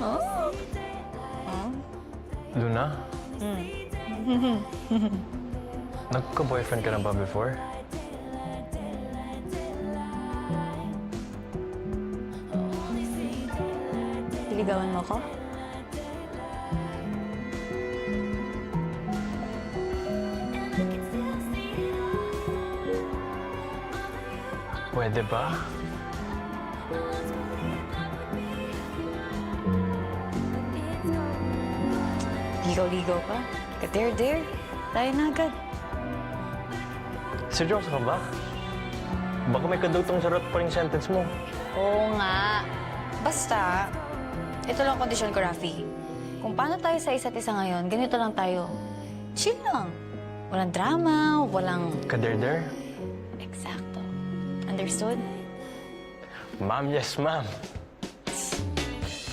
Oh. Luna? Nagka-boyfriend ka na ba before? Liligawan mo ko? Pwede ba? Ligaw-ligaw pa? Ka-dare-dare? Tayo na agad. Seryoso ka ba? Baka may kadutong sarap pa rin sentence mo. Oo nga. Basta, ito lang kondisyon ko, Rafi. Kung paano tayo sa isa't isa ngayon, ganito lang tayo. Chill lang. Walang drama, walang... Kader-der? Eksakto. Understood? Ma'am, yes ma'am.